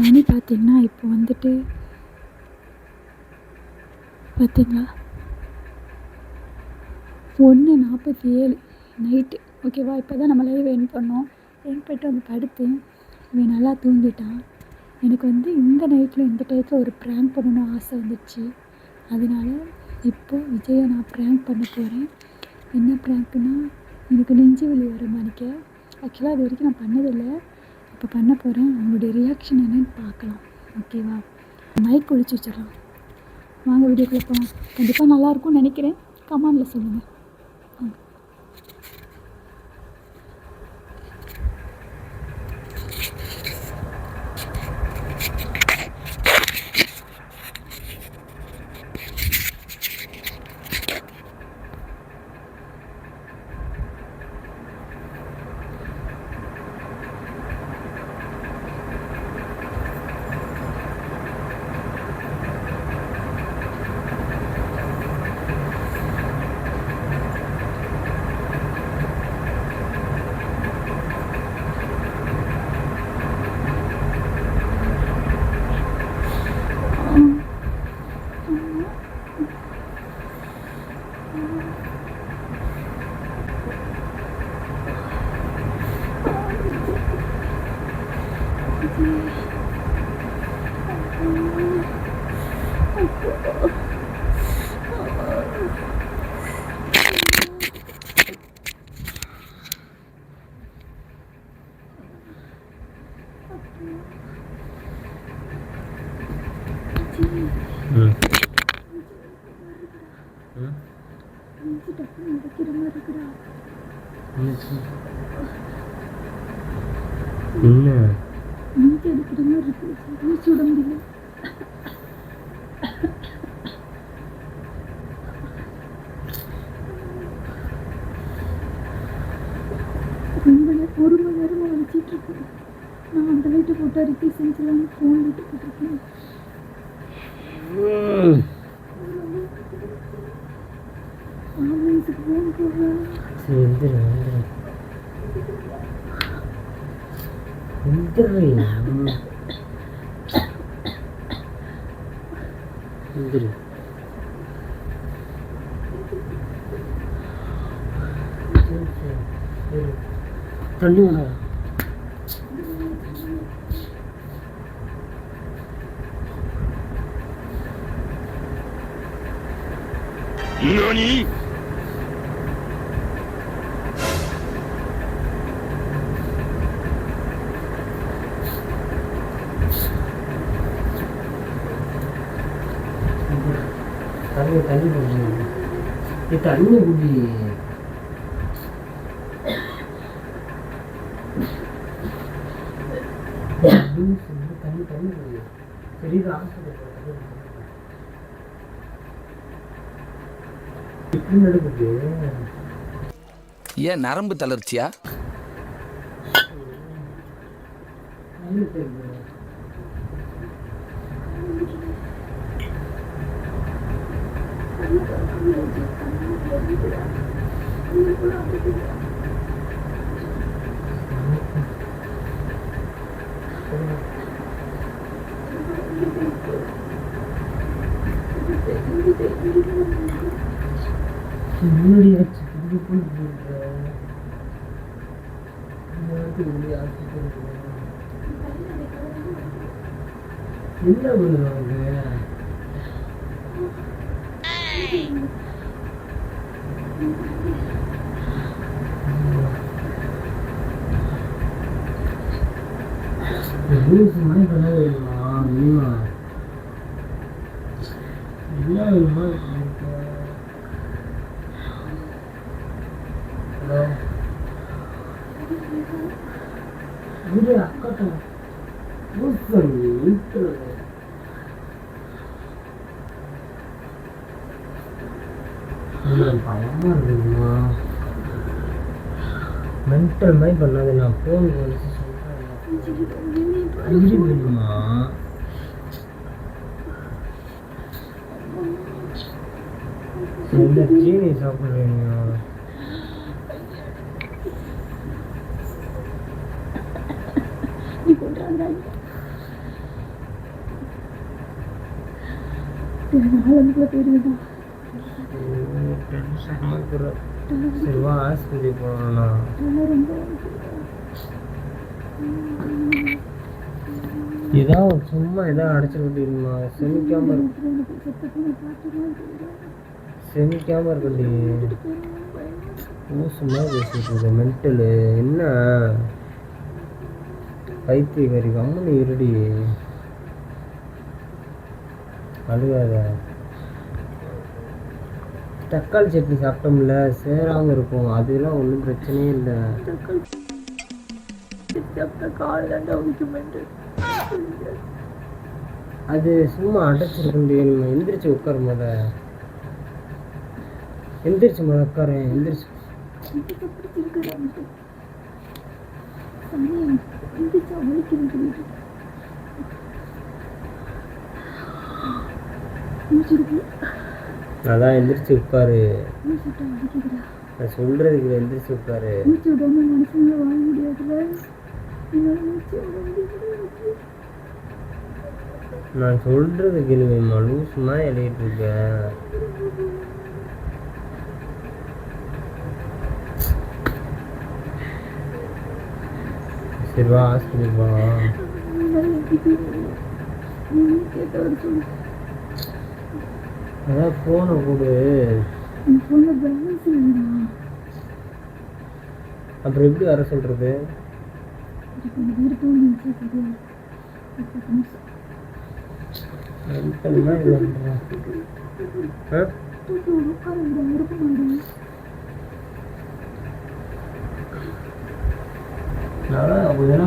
மணி பார்த்தீங்கன்னா இப்போ வந்துட்டு பார்த்தீங்களா 1:47 நைட்டு. ஓகேவா, இப்போ தான் நம்ம லைவ் எண்ட் பண்ணோம். எண்ட் பண்ணிட்டு வந்து படுத்து இவன் நல்லா தூங்கிட்டான். எனக்கு வந்து இந்த நைட்டில் இந்த டயத்தில் ஒரு ப்ராங்க் பண்ணணும்னு ஆசை வந்துடுச்சு. அதனால் இப்போது விஜயை நான் ப்ராங்க் பண்ண போகிறேன். என்ன ப்ராங்க்குன்னா, எனக்கு நெஞ்சு வலி வர மாணிக்க. ஆக்சுவலாக அது வரைக்கும் நான் பண்ணதில்லை, இப்போ பண்ண போகிறேன். அவங்களுடைய ரியாக்ஷன் என்னன்னு பார்க்கலாம். ஓகேவா, மைக் ஒழிச்சு வச்சிடலாம். வாங்க வீடியோக்குள்ளே போகலாம். கண்டிப்பாக நல்லாயிருக்கும்னு நினைக்கிறேன். கமெண்டில் சொல்லுங்கள். வாங்க. என்ன நீச்சல் அடிக்கிற மாதிரி இருக்குது. மூச்சு விட முடியல. ஒரு மணி நேரமாக வலிச்சிட்டு இருக்கேன். நான் அந்த லைட்டை போட்டு அடிக்கி செஞ்சலான்னு ஃபோன் லைட்டு போட்டிருக்கேன். ஆம்புலன்ஸுக்கு ஃபோன் போடுறேன். தண்ணி விட NANI?தண்ணி போடுங்க. தண்ணி குடி. தண்ணி குடி. சரி ஏன் நரம்பு தளர்ச்சியா? என்ன பண்ணுவாங்க? மணி பண்ண வேணுமா? நீமா என்ன வேணுமா? ஹலோ வீடு அக்கட்டும் பயமா இருக்குமா? மென்டல் மாதிரி பண்ணாது. நான் போன் வச்சு சொல்றேன். வேணுமா? சீனி சாப்பிடுறீங்க? நீ கொண்டாடுறாங்க நாளைக்குள்ள போயிருந்தா டென்ஷனாக இருக்கிற. சரி வா ஆஸ்பத்திரி போகணும்ண்ணா. ரொம்ப ஏதாவது சும்மா ஏதாவது அடைச்சி விட்டுருமா. செமிக்காம செமிக்காம இருக்கண்டி. ஊசுமா பேசிட்டு இருக்க மென்டலு என்ன பைத்தியக்காரி கம்முன்னு இருடி. அழுகாத. தக்காளி சட்னி சாப்பிட்டோம்ல சேராமல் இருக்கும். அதெல்லாம் ஒன்றும் பிரச்சனையே இல்லை. அது சும்மா அடைச்சிருக்க முடியும். எந்திரிச்சு உட்காரும் போத. எந்திரிச்சு முத உட்காரேன். எந்திரிச்சு அதான் எந்திரிச்சு உட்காரு. நான் சொல்றதுக்கு எந்திரிச்சு உட்காரு. நான் சொல்றது கேளுவேம்மா. லூசுமா எழுதிட்டு இருக்கேன். சரி வா ஹாஸ்பிட்டல் போகலாம். அதான் ஃபோனை கொடு. அப்புறம் எப்படி வர சொல்றது?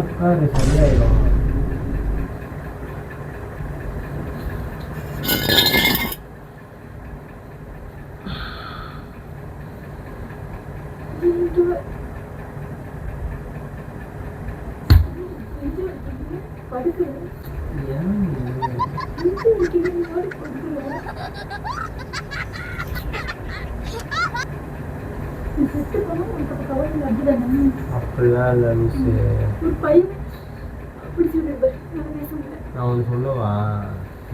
உட்காரு சரியாயிடும். அப்படிலாம் இல்லை மிஸ். நான் ஒன்று சொல்லவா?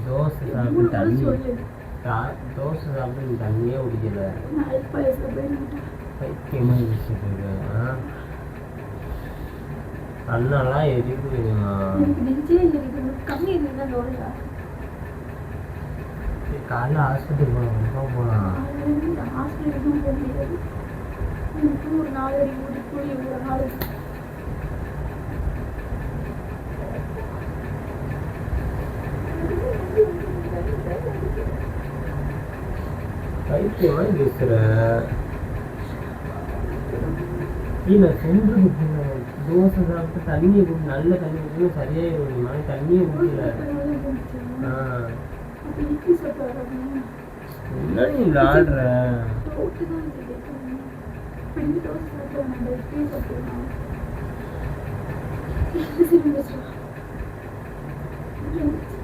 தோசை சாப்பிட்டு தண்ணியே குடிக்கல. பைத்தியமாக இருந்துச்சு. அண்ணாலாம் எதுக்கு வேணுமா? காலைல ஹாஸ்பிட்டல் போகலாம். ஒரு 4 கூலி ஒரு நாள் பைத்தியமாக பேசுகிற. நான் சொல்றது தோசை சாப்பிட்டு தண்ணியை குடி. நல்ல தண்ணி குடிக்கணும். சரியாக வேணுமா? தண்ணியே குடிக்கல. என்ன நீ விளாடுற?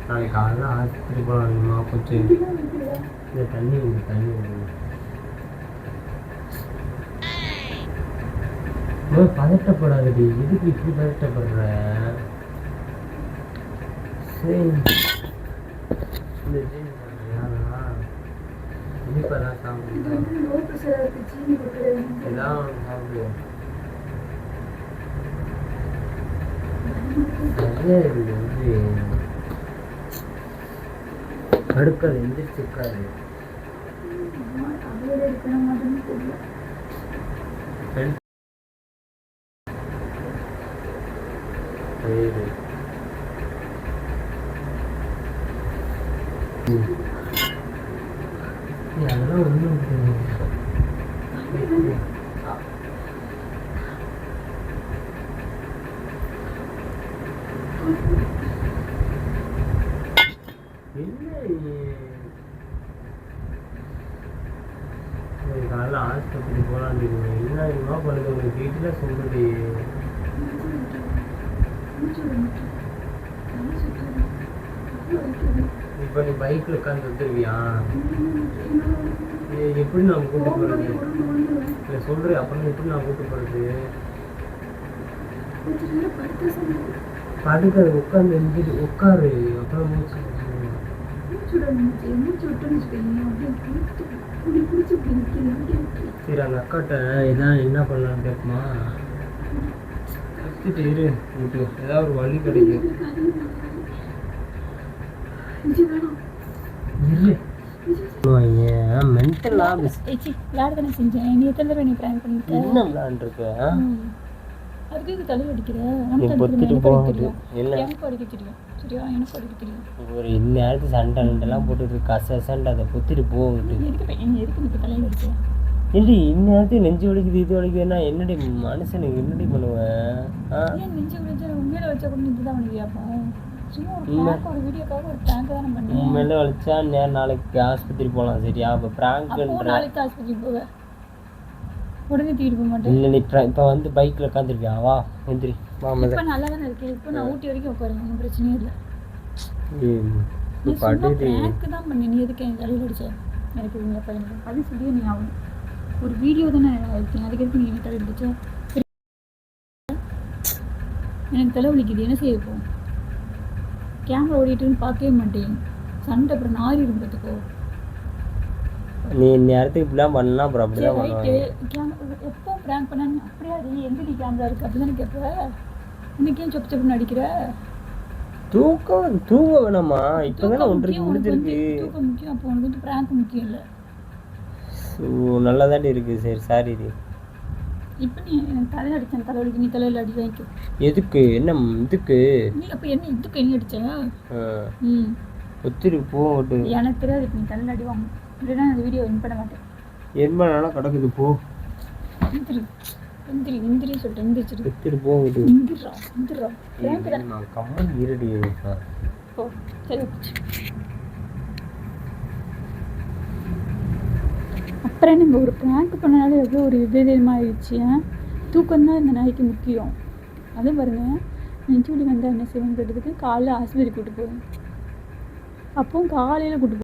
நாளைக்கு காலையில் ஆஸ்பத்திரி போகலாமா? கொஞ்சம் இந்த தண்ணி விடு. தண்ணி விடு. பதட்டப்படாதடி. எதுக்கு இப்படி பதட்டப்படுற? சரி இந்த இனிப்பெல்லாம் சாப்பிடு. ஏதாவது ஒன்று சாப்பிடு. சரியா இருக்கு. அடுக்காது. எந்திரிச்சு உட்காரு. அதெல்லாம் ஒன்றும் காலையில் ஆஸ்பத்திரி போகலான்னு என்ன என்னமா பண்ணுது? உங்களுக்கு வீட்டில் சொல்லுது. இப்போ நீ பைக்கில் உட்காந்து வந்துடுவியா? எப்படி நான் கூட்டு போகிறது? இல்லை சொல்கிறேன். அப்புறம் எப்படி நான் கூட்டு போகிறது? படுக்க உட்காந்து எழுந்திட்டு உட்காரு அப்புறம் மூச்சு மூச்சு விட்டுன்னு வச்சுக்கோங்க அப்படியே குடிச்சு சரி அந்த அக்காட்ட இதான் என்ன பண்ணலான்னு கேட்குமா எடுத்துட்டு இரு விட்டு ஏதாவது ஒரு வழி கிடைக்கும் இரு மென்டலா விளையாட தானே செஞ்சேன் நீ எத்தனை தடவை நீ பிராங்க் பண்ணிட்டு என்ன விளையாண்டுருக்க அதுக்கு இது தலை அடிக்கிற நீ பொத்திட்டு போகுது இல்லை எனக்கு அடிக்க தெரியும் சரியா எனக்கு அடிக்க தெரியும் ஒரு இந்நேரத்து சண்டை நண்டெல்லாம் போட்டுட்டு கசண்டை அதை பொத்திட்டு போகுது எதுக்கு நீ தலையில் அடிச்சேன் ஏன்டி இந்நேரத்துக்கு நெஞ்சு வலிக்குது இது வலிக்குதுன்னா என்னடி மனுஷனுக்கு என்னடி பண்ணுவேன் ஏன் நெஞ்சு வலிச்சா உண்மையில வச்சா கூட இதுதான் பண்ணுவியா அப்போ சும்மா ஒரு வீடியோக்காக ஒரு பிராங்க் தானே பண்ணி உண்மையில வலிச்சா நாளைக்கு ஆஸ்பத்திரி போகலாம் சரியா இப்போ பிராங்க்ன்ற நாளைக்கு ஆஸ்பத்திரி போவேன் உடனே தூக்கிட்டு போக மாட்டேன் இல்லை நீ இப்போ வந்து பைக்கில் உட்காந்துருக்கியா வா எந்திரி வாமா இப்போ நல்லா தானே இருக்கேன் இப்போ நான் ஊட்டி வரைக்கும் உட்காருங்க ஒன்றும் பிரச்சனையே இல்லை நீ சும்மா படுது பிராங்க் தான் பண்ணி நீ எதுக்கு என் தலையில் அடிச்ச எனக்கு இவங்க பையன் அது சொல்லியே நீ ஆகணும் ஒரு வீடியோ தானே எடுத்தேன் அதுக்கு எதுக்கு நீ என்ன தலையில் அடிச்ச எனக்கு தலை வலிக்குது என்ன செய்ய இப்போ கேமரா ஓடிட்டுன்னு பார்க்கவே மாட்டேன் சண்டை அப்புறம் நாரிடும் பார்த்துக்கோ நீ நேரத்துக்கு இப்படிலாம் பண்ணலாம் அப்புறம் அப்படிதான் பண்ணுவாங்க எப்போ ப்ராங்க் பண்ண அப்படியா அது எங்கடி கேமரா இருக்குது அப்படி தானே கேட்ப இன்னைக்கு ஏன் சொப்பு சொப்புன்னு அடிக்கிற தூங்க வேணாமா இப்போ தானே ஒன்றைக்கு முடிஞ்சிருக்கு தூக்கம் முக்கியம் அப்போ உனக்கு வந்து ப்ராங்க் முக்கியம் இல்லை நல்லா தாண்டி இருக்கு சரி சாரி இப்போ நீ எனக்கு தலையில் அடித்தேன் தலைவலிக்கு நீ தலையில் அடி வாங்கிக்கோ எதுக்கு என்ன இதுக்கு நீ அப்போ என்ன இதுக்கு என்ன அடிச்ச ஒத்திரி போட்டு எனக்கு தெரியாது இப்போ நீ தலையில் அடி வாங்க இல்லைன்னா அந்த வீடியோ வின் பண்ண மாட்டேன் எண்பதானா கிடக்குது போ இந்திரி சொல்லிட்டு எந்திரிச்சிரு ஒத்திரி போகுது இந்திரா நான் கம்மன் ஈரடி ஓ சரி அப்புறம் நம்ம ஒரு ப்ராங்க் பண்ணனால எவ்வளோ ஒரு விபரீதமாகிடுச்சு தூக்கம் தான் இந்த நாய்க்கு முக்கியம் அதுவும் பாருங்கள் நெஞ்சு வலி வந்தால் என்ன செய்வேங்கிறதுக்கு காலைல ஆஸ்பத்திரி கூப்பிட்டு போவேன் அப்போவும் காலையில் கூப்பிட்டு